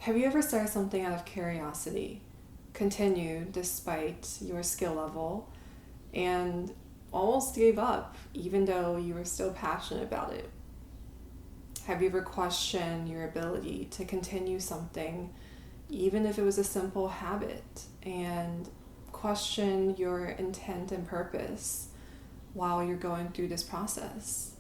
Have you ever started something out of curiosity, continued despite your skill level, and almost gave up even though you were still passionate about it? Have you ever questioned your ability to continue something, even if it was a simple habit, and question your intent and purpose while you're going through this process?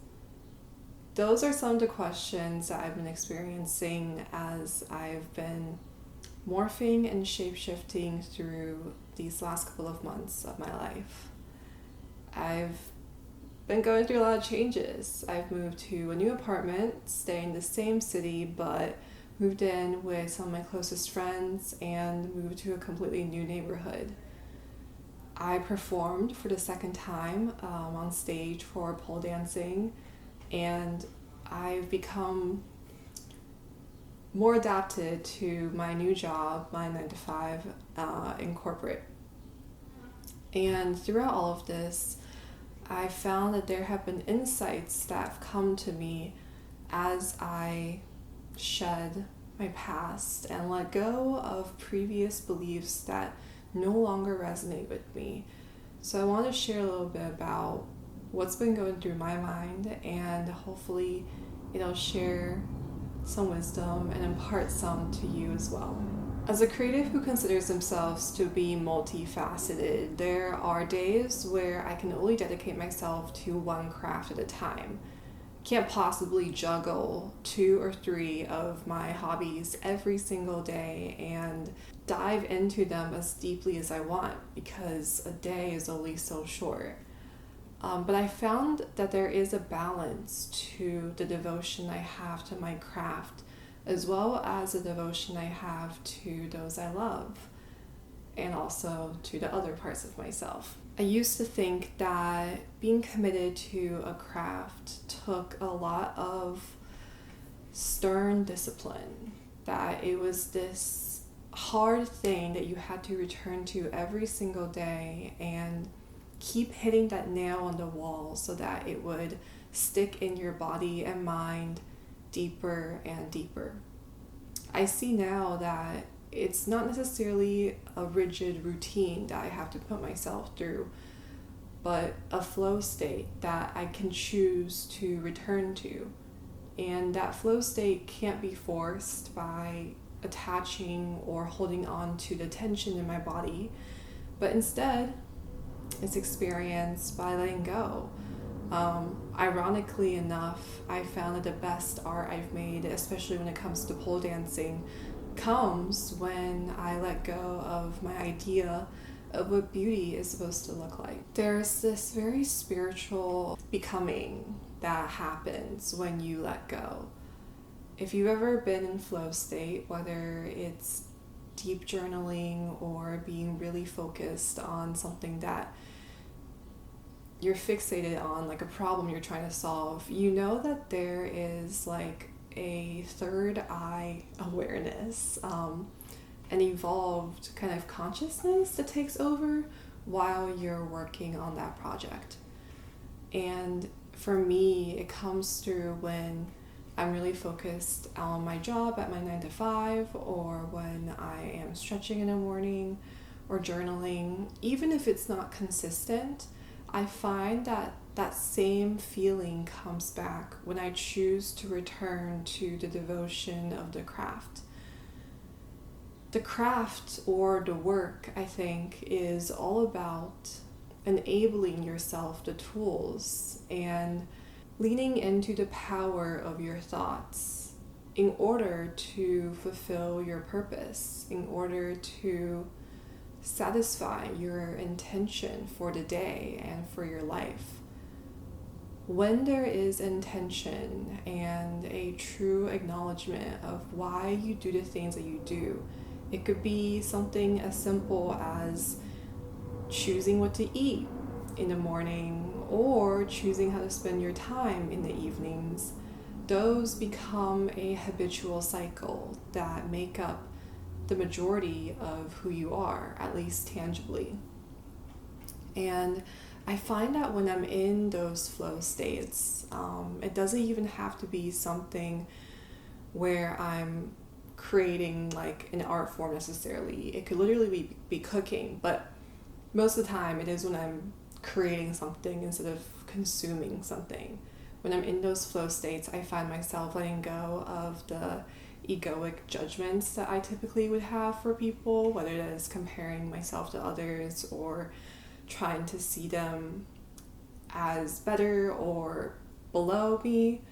Those are some of the questions that I've been experiencing as I've been morphing and shape-shifting through these last couple of months of my life. I've been going through a lot of changes. I've moved to a new apartment, staying in the same city, but moved in with some of my closest friends and moved to a completely new neighborhood. I performed for the second time on stage for pole dancing, and I've become more adapted to my new job, my 9 to 5 in corporate. And throughout all of this, I found that there have been insights that have come to me as I shed my past and let go of previous beliefs that no longer resonate with me. So I want to share a little bit about what's been going through my mind, and hopefully it'll share some wisdom and impart some to you as well. As a creative who considers themselves to be multifaceted, there are days where I can only dedicate myself to one craft at a time. Can't possibly juggle 2 or 3 of my hobbies every single day and dive into them as deeply as I want, because a day is only so short. But I found that there is a balance to the devotion I have to my craft, as well as the devotion I have to those I love, and also to the other parts of myself. I used to think that being committed to a craft took a lot of stern discipline, that it was this hard thing that you had to return to every single day and keep hitting that nail on the wall so that it would stick in your body and mind deeper and deeper. I see now that it's not necessarily a rigid routine that I have to put myself through, but a flow state that I can choose to return to. And that flow state can't be forced by attaching or holding on to the tension in my body, but instead it's experienced by letting go. Ironically enough, I found that the best art I've made, especially when it comes to pole dancing, comes when I let go of my idea of what beauty is supposed to look like. There's this very spiritual becoming that happens when you let go. If you've ever been in flow state, whether it's deep journaling or being really focused on something that you're fixated on, like a problem you're trying to solve, you know that there is like a third eye awareness, an evolved kind of consciousness that takes over while you're working on that project. And for me, it comes through when I'm really focused on my job at my 9 to 5, or when I am stretching in the morning or journaling. Even if it's not consistent, I find that that same feeling comes back when I choose to return to the devotion of the craft. The craft, or the work, I think, is all about enabling yourself the tools and leaning into the power of your thoughts in order to fulfill your purpose, in order to satisfy your intention for the day and for your life. When there is intention and a true acknowledgement of why you do the things that you do, it could be something as simple as choosing what to eat in the morning or choosing how to spend your time in the evenings. Those become a habitual cycle that make up the majority of who you are, at least tangibly. And I find that when I'm in those flow states, it doesn't even have to be something where I'm creating like an art form necessarily. It could literally be cooking, but most of the time it is when I'm creating something instead of consuming something. When I'm in those flow states, I find myself letting go of the egoic judgments that I typically would have for people, whether that is comparing myself to others or trying to see them as better or below me.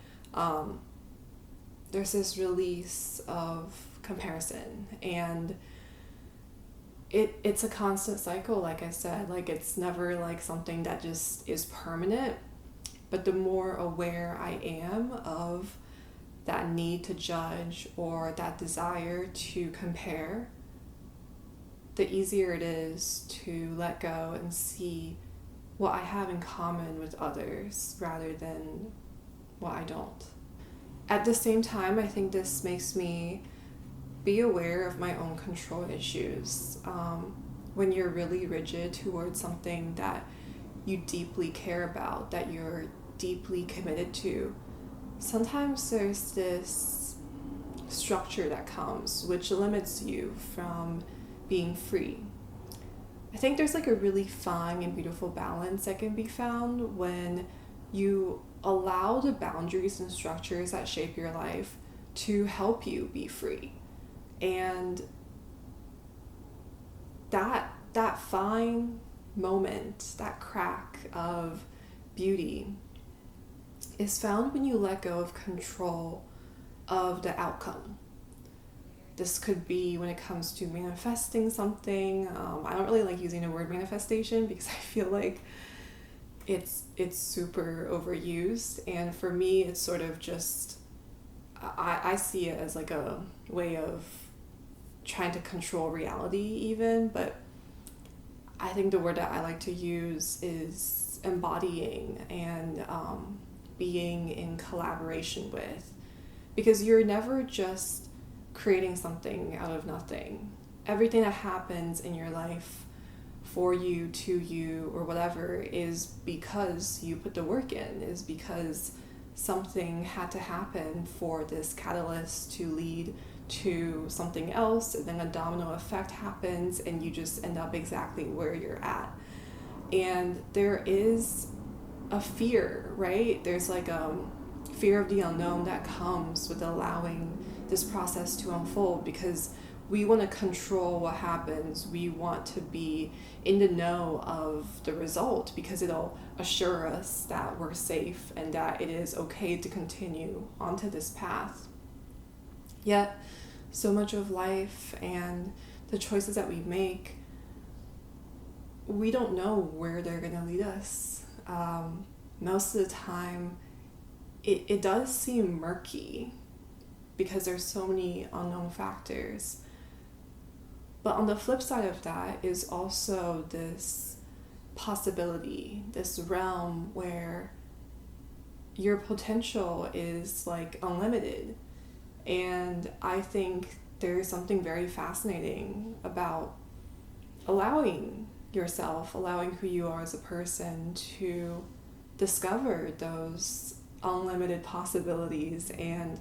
There's this release of comparison, and it's a constant cycle. Like I said, like it's never like something that just is permanent, but the more aware I am of that need to judge or that desire to compare, the easier it is to let go and see what I have in common with others rather than what I don't. At the same time, I think this makes me be aware of my own control issues. When you're really rigid towards something that you deeply care about, that you're deeply committed to, sometimes there's this structure that comes which limits you from being free. I think there's like a really fine and beautiful balance that can be found when you allow the boundaries and structures that shape your life to help you be free. And that fine moment, that crack of beauty is found when you let go of control of the outcome. This could be when it comes to manifesting something. I don't really like using the word manifestation because I feel like it's super overused, and for me it's sort of just I see it as like a way of trying to control reality even, but I think the word that I like to use is embodying and being in collaboration with, because you're never just creating something out of nothing. Everything that happens in your life for you, to you, or whatever is because you put the work in, is because something had to happen for this catalyst to lead to something else, and then a domino effect happens and you just end up exactly where you're at. And there is a fear, right? There's like a fear of the unknown that comes with allowing this process to unfold, because we want to control what happens. We want to be in the know of the result because it'll assure us that we're safe and that it is okay to continue onto this path. Yet, so much of life and the choices that we make, we don't know where they're going to lead us. Most of the time, it does seem murky because there's so many unknown factors. But on the flip side of that is also this possibility, this realm where your potential is like unlimited. And I think there's something very fascinating about allowing yourself, allowing who you are as a person to discover those unlimited possibilities and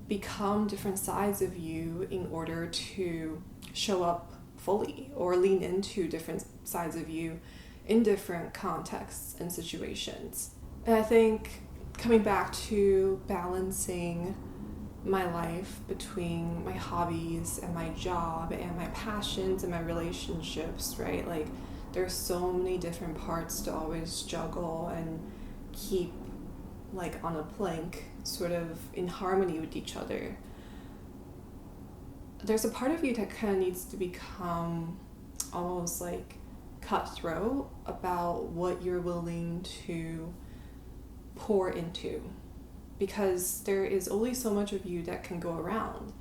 become different sides of you in order to show up fully or lean into different sides of you in different contexts and situations. And I think coming back to balancing my life between my hobbies and my job and my passions and my relationships, right? Like there's so many different parts to always juggle and keep like on a plank, sort of in harmony with each other. There's a part of you that kind of needs to become almost like cutthroat about what you're willing to pour into, because there is only so much of you that can go around.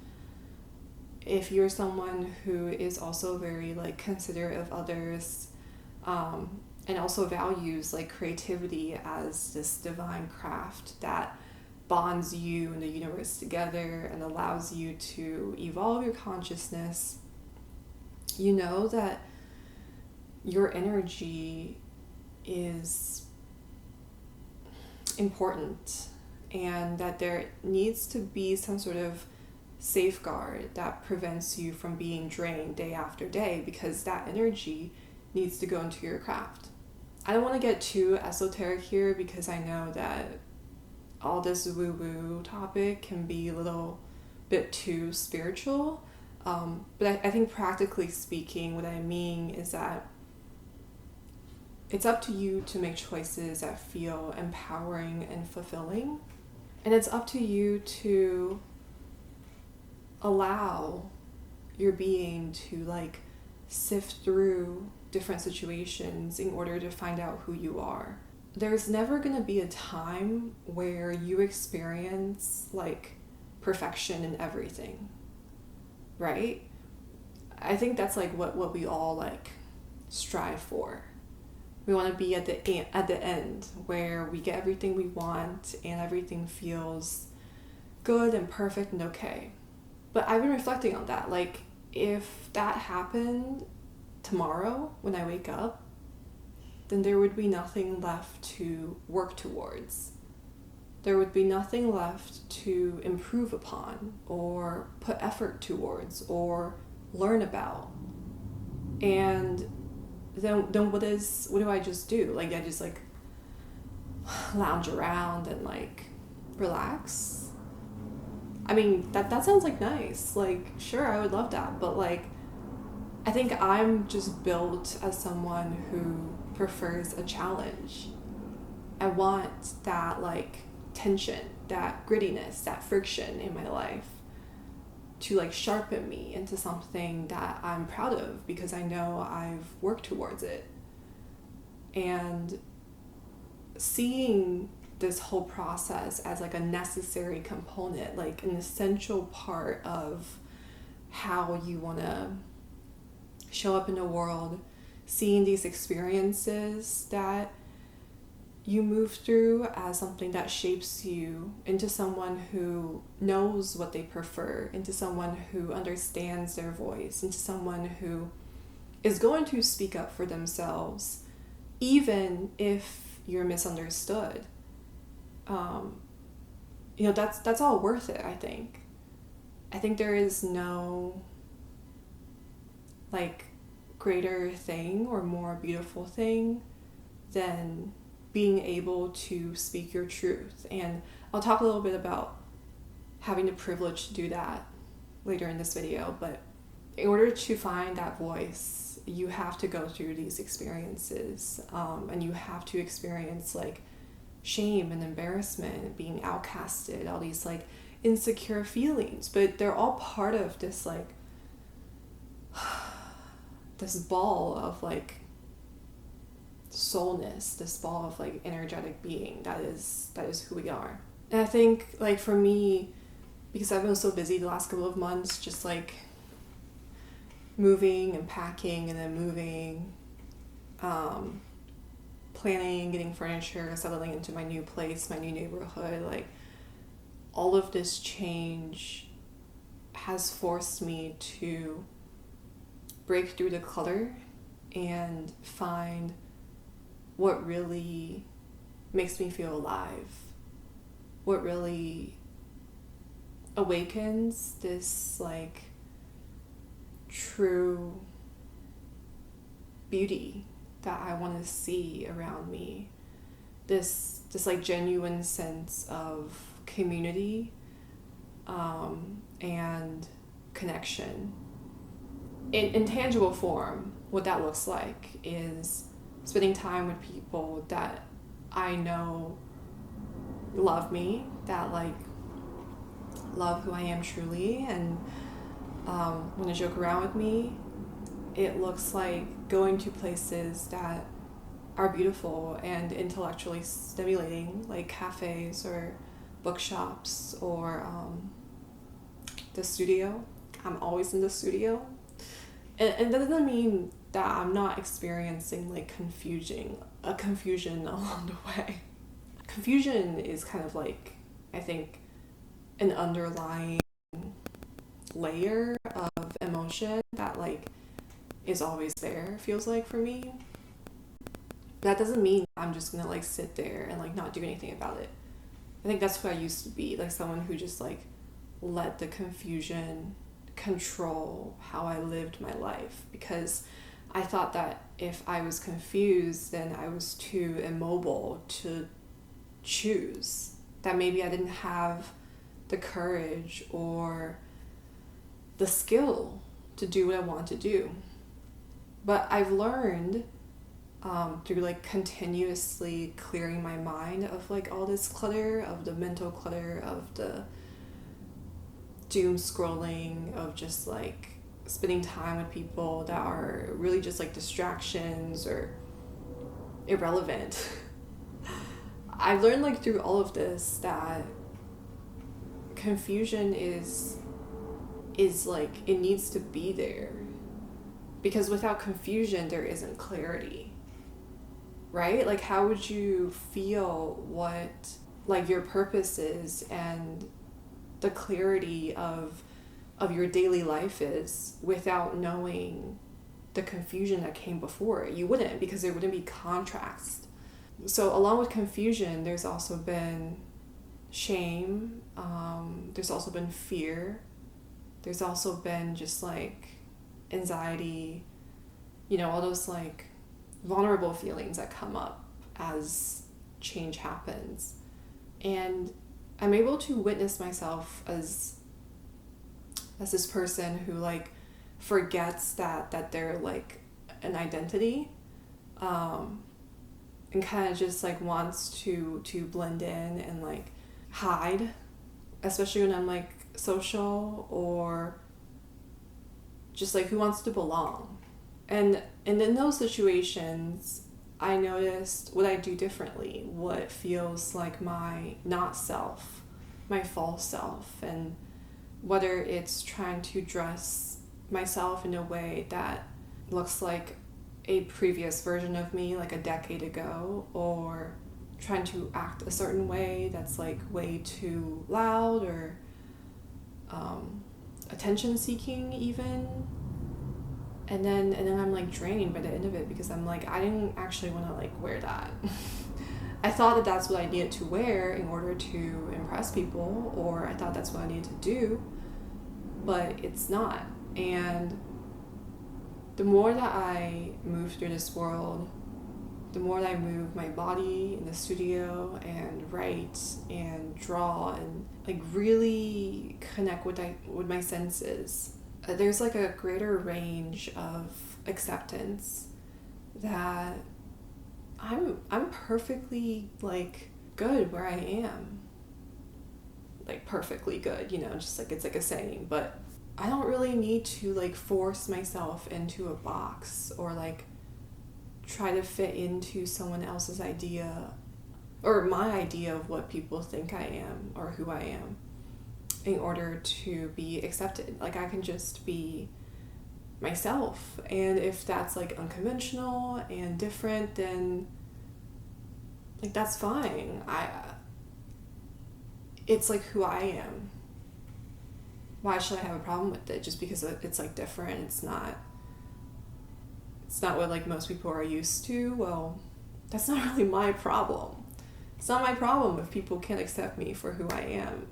If you're someone who is also very like considerate of others, and also values like creativity as this divine craft that bonds you and the universe together and allows you to evolve your consciousness, you know that your energy is important and that there needs to be some sort of safeguard that prevents you from being drained day after day, because that energy needs to go into your craft. I don't want to get too esoteric here because I know that all this woo-woo topic can be a little bit too spiritual. But I think practically speaking, what I mean is that it's up to you to make choices that feel empowering and fulfilling. And it's up to you to allow your being to like sift through different situations in order to find out who you are. There's never going to be a time where you experience like perfection in everything, right? I think that's like what we all like strive for. We want to be at the end where we get everything we want and everything feels good and perfect and okay. But I've been reflecting on that. Like, if that happened tomorrow when I wake up, then there would be nothing left to work towards. There would be nothing left to improve upon or put effort towards or learn about. And then what do I just do? Like, I just like lounge around and like relax? I mean, that sounds like nice. Like, sure, I would love that. But like, I think I'm just built as someone who prefers a challenge. I want that like tension, that grittiness, that friction in my life to like sharpen me into something that I'm proud of because I know I've worked towards it. And seeing this whole process as like a necessary component, like an essential part of how you want to show up in the world, seeing these experiences that you move through as something that shapes you into someone who knows what they prefer, into someone who understands their voice, into someone who is going to speak up for themselves, even if you're misunderstood. That's all worth it, I think. I think there is no like greater thing or more beautiful thing than being able to speak your truth. And I'll talk a little bit about having the privilege to do that later in this video, but in order to find that voice, you have to go through these experiences, and you have to experience like shame and embarrassment, being outcasted, all these like insecure feelings, but they're all part of this like this ball of like soulness, this ball of like energetic being that is who we are. And I think like for me, because I've been so busy the last couple of months, just like moving and packing and then moving, planning, getting furniture, settling into my new place, my new neighborhood, like all of this change has forced me to break through the clutter and find what really makes me feel alive, what really awakens this like true beauty that I want to see around me, this like genuine sense of community, and connection. In tangible form, what that looks like is spending time with people that I know love me, that like love who I am truly, and want to joke around with me. It looks like going to places that are beautiful and intellectually stimulating, like cafes or bookshops or the studio. I'm always in the studio. And that doesn't mean that I'm not experiencing like confusion along the way. Confusion is kind of like, I think, an underlying layer of emotion that like is always there, feels like, for me. That doesn't mean I'm just gonna like sit there and like not do anything about it. I think that's who I used to be, like someone who just like let the confusion control how I lived my life, because I thought that if I was confused, then I was too immobile to choose. That maybe I didn't have the courage or the skill to do what I want to do. But I've learned through like continuously clearing my mind of like all this clutter, of the mental clutter, of the doom scrolling, of just like spending time with people that are really just like distractions or irrelevant. I've learned like through all of this that confusion is like, it needs to be there, because without confusion there isn't clarity, right? Like, how would you feel what like your purpose is and the clarity of your daily life is without knowing the confusion that came before it? You wouldn't, because there wouldn't be contrast. So along with confusion, there's also been shame, there's also been fear, there's also been just like anxiety, all those like vulnerable feelings that come up as change happens. And I'm able to witness myself as this person who like forgets that they're like an identity, and kind of just like wants to blend in and like hide, especially when I'm like social, or just like who wants to belong. And in those situations, I noticed what I do differently, what feels like my not self, my false self, and whether it's trying to dress myself in a way that looks like a previous version of me, like a decade ago, or trying to act a certain way that's like way too loud, or attention seeking even. And then I'm like drained by the end of it, because I'm like, I didn't actually want to like wear that. I thought that that's what I needed to wear in order to impress people, or I thought that's what I needed to do, but it's not. And the more that I move through this world, the more that I move my body in the studio and write and draw and like really connect with my senses, there's like a greater range of acceptance that I'm perfectly like good where I am. Like perfectly good, just like it's like a saying, but I don't really need to like force myself into a box or like try to fit into someone else's idea or my idea of what people think I am or who I am in order to be accepted. Like, I can just be myself, and if that's like unconventional and different, then like that's fine. It's like who I am. Why should I have a problem with it just because it's like different? It's not what like most people are used to. Well, that's not really my problem. It's not my problem if people can't accept me for who I am.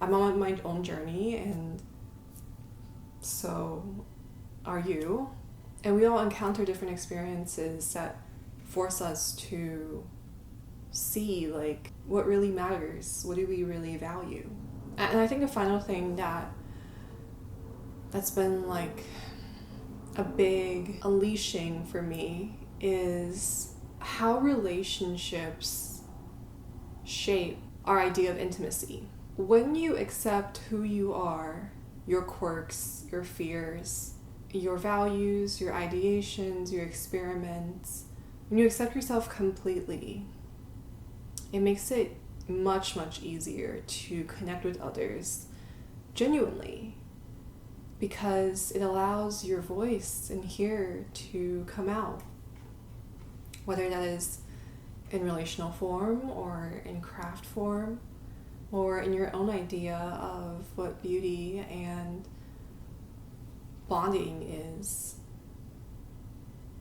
I'm on my own journey, and so are you. And we all encounter different experiences that force us to see like what really matters, what do we really value. And I think the final thing that's been like a big unleashing for me is how relationships shape our idea of intimacy. When you accept who you are, your quirks, your fears, your values, your ideations, your experiments, when you accept yourself completely, it makes it much, much easier to connect with others genuinely, because it allows your voice in here to come out, whether that is in relational form or in craft form or in your own idea of what beauty and bonding is.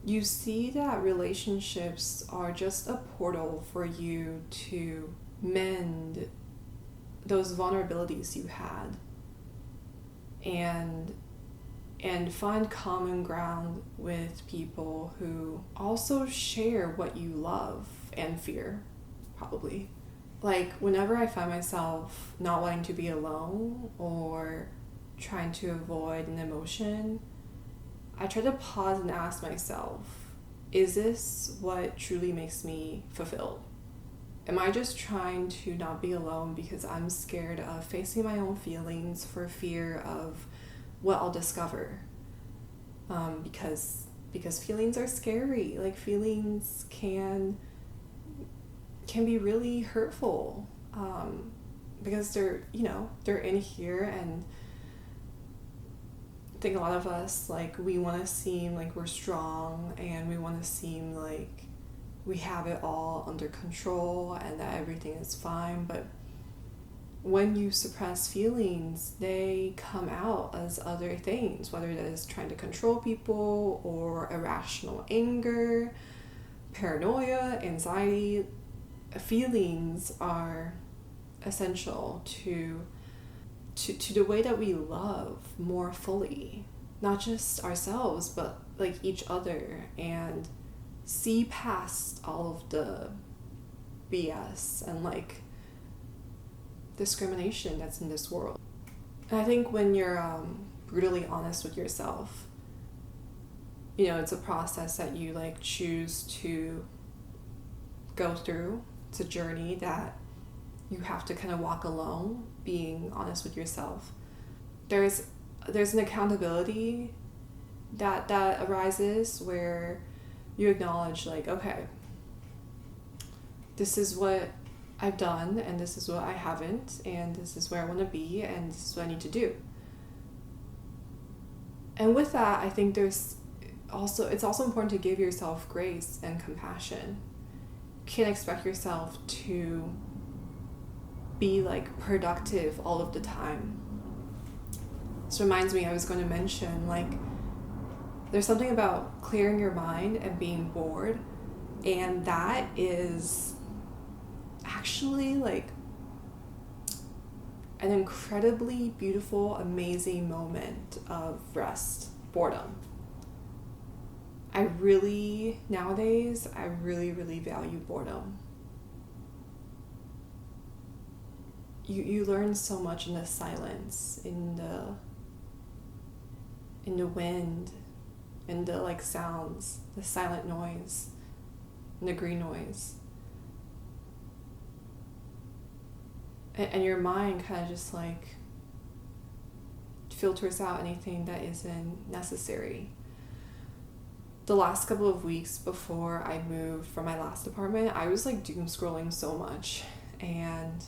You see that relationships are just a portal for you to mend those vulnerabilities you had, and find common ground with people who also share what you love and fear, probably. Like, whenever I find myself not wanting to be alone or trying to avoid an emotion, I try to pause and ask myself, is this what truly makes me fulfilled? Am I just trying to not be alone because I'm scared of facing my own feelings for fear of what I'll discover? Because feelings are scary. Like, feelings can be really hurtful, because they're in here, and I think a lot of us, like, we want to seem like we're strong, and we want to seem like we have it all under control and that everything is fine. But when you suppress feelings, they come out as other things, whether it is trying to control people or irrational anger, paranoia, anxiety. Feelings are essential to the way that we love more fully, not just ourselves, but like each other, and see past all of the BS and like discrimination that's in this world. And I think when you're brutally honest with yourself, it's a process that you like choose to go through. It's a journey that you have to kind of walk alone, being honest with yourself. There's an accountability that arises where you acknowledge, like, okay, this is what I've done, and this is what I haven't, and this is where I want to be, and this is what I need to do. And with that, I think it's also important to give yourself grace and compassion. You can't expect yourself to be like productive all of the time. This reminds me, I was going to mention, like, there's something about clearing your mind and being bored, and that is actually like an incredibly beautiful, amazing moment of rest, boredom. Nowadays, I really, really value boredom. You learn so much in the silence, in the wind, in the like sounds, the silent noise, and the green noise. And your mind kind of just like filters out anything that isn't necessary. The last couple of weeks before I moved from my last apartment, I was like doom scrolling so much and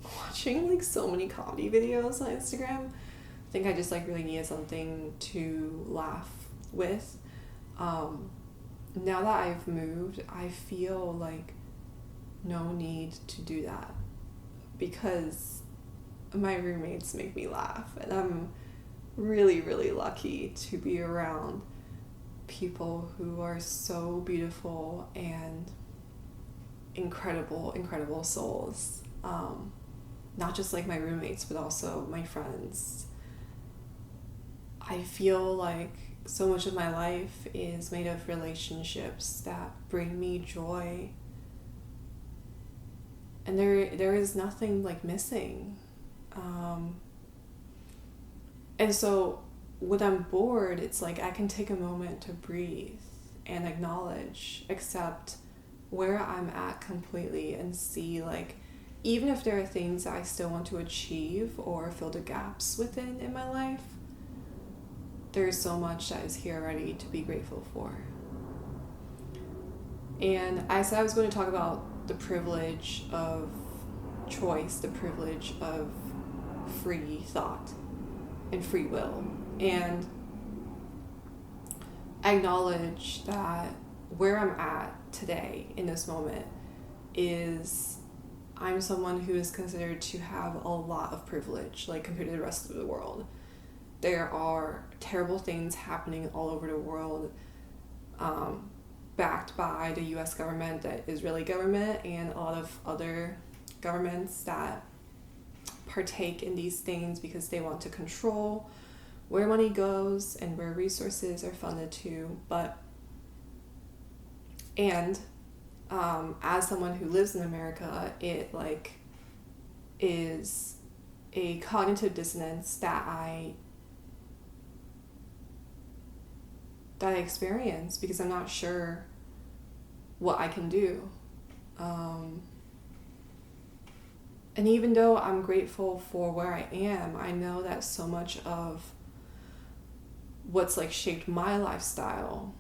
watching like so many comedy videos on Instagram. I think I just like really needed something to laugh with. Now that I've moved, I feel like no need to do that, because my roommates make me laugh, and I'm really, really lucky to be around people who are so beautiful and incredible souls. Not just like my roommates, but also my friends. I feel like so much of my life is made of relationships that bring me joy, and there is nothing like missing. And so when I'm bored, it's like I can take a moment to breathe and acknowledge, accept where I'm at completely, and see, like, even if there are things I still want to achieve or fill the gaps within in my life, there's so much that is here already to be grateful for. And I said I was going to talk about the privilege of choice, the privilege of free thought and free will. And I acknowledge that where I'm at today in this moment is I'm someone who is considered to have a lot of privilege, like, compared to the rest of the world. There are terrible things happening all over the world, backed by the US government, the Israeli government, and a lot of other governments that partake in these things because they want to control where money goes and where resources are funded to. And as someone who lives in America, it like is a cognitive dissonance that I experience because I'm not sure what I can do. And even though I'm grateful for where I am, I know that so much of what's like shaped my lifestyle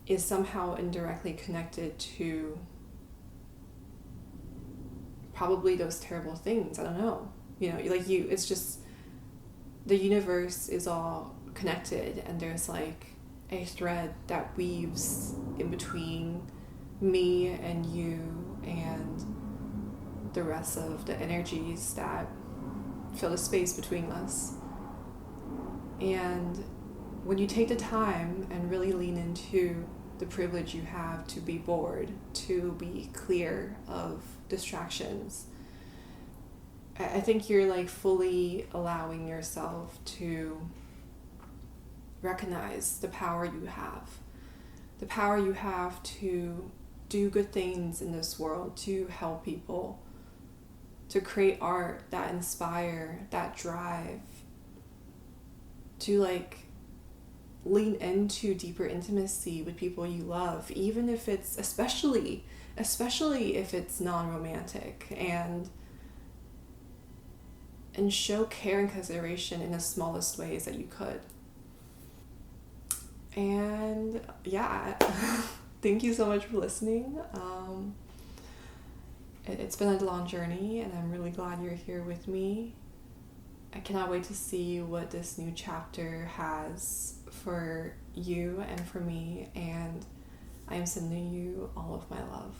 is somehow indirectly connected to probably those terrible things. I don't know. It's just the universe is all connected, and there's like a thread that weaves in between me and you and the rest of the energies that fill the space between us. And when you take the time and really lean into the privilege you have to be bored, to be clear of distractions, I think you're like fully allowing yourself to recognize the power you have to do good things in this world, to help people, to create art that inspire, that drive, to like lean into deeper intimacy with people you love, even if it's especially if it's non-romantic, and show care and consideration in the smallest ways that you could. And yeah, thank you so much for listening. It's been a long journey, and I'm really glad you're here with me. I cannot wait to see what this new chapter has for you and for me, and I am sending you all of my love.